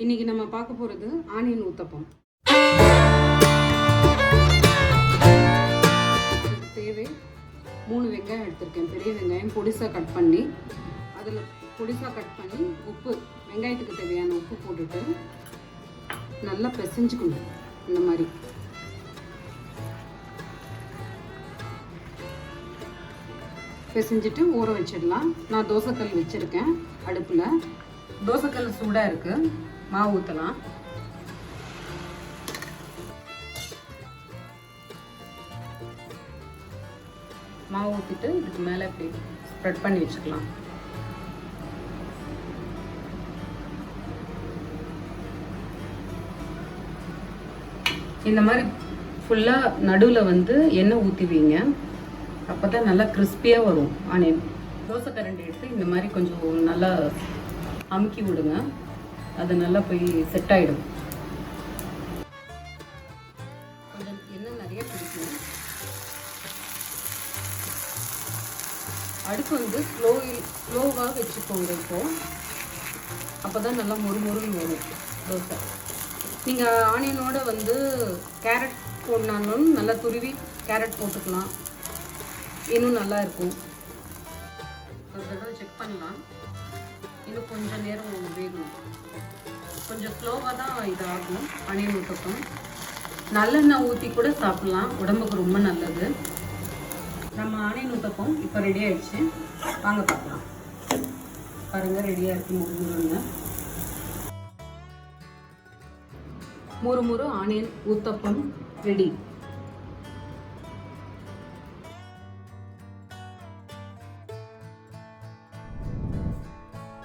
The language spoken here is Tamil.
இன்னைக்கு நம்ம பார்க்க போகிறது ஆனியன் ஊத்தப்பம். அதுக்கு தேவை 3 வெங்காயம் எடுத்திருக்கேன். பெரிய வெங்காயம் பொடிசாக கட் பண்ணி உப்பு, வெங்காயத்துக்கு தேவையான உப்பு போட்டுட்டு நல்லா பிசைஞ்சுக்கணும். இந்த மாதிரி பிசைஞ்சிட்டு ஊற வச்சிடலாம். நான் தோசைக்கல் வச்சுருக்கேன் அடுப்பில். தோசைக்கல் சூடாக இருக்குது. மாவு ஊற்றலாம். மாவு ஊற்றிட்டு இதுக்கு மேலே இப்படி ஸ்ப்ரெட் பண்ணி வச்சுக்கலாம். இந்த மாதிரி ஃபுல்லாக நடுவில் வந்து எண்ணெய் ஊற்றிவிங்க. அப்போ தான் நல்லா கிறிஸ்பியாக வரும் ஆனியன். தோசை கரண்டி எடுத்து இந்த மாதிரி கொஞ்சம் நல்லா அமுக்கி விடுங்க. அது நல்லா போய் செட் ஆகிடும். கொஞ்சம் எண்ணெய் நிறைய பிடிக்கும். அடுப்பு வந்து ஸ்லோவாக வச்சுக்கோங்க. இப்போது அப்போ தான் நல்லா மொறுமொறுன்னு வரும் தோசை. நீங்கள் ஆனியனோட வந்து கேரட் போடனாலும் நல்லா துருவி கேரட் போட்டுக்கலாம். இன்னும் நல்லா இருக்கும். ஒரு தடவை செக் பண்ணலாம். இன்னும் கொஞ்சம் நேரம் வேகணும். கொஞ்சம் ஸ்லோவாக தான் இது ஆகும் ஆனியன் ஊத்தப்பம். நல்லெண்ணெய் ஊற்றி கூட சாப்பிட்லாம். உடம்புக்கு ரொம்ப நல்லது. நம்ம ஆனியன் ஊத்தப்பம் இப்போ ரெடி ஆகிடுச்சு. வாங்க பார்க்கலாம். பாருங்கள், ரெடியாக இருக்குது. முறுமுறு ஆனியன் ஊத்தப்பம் ரெடி.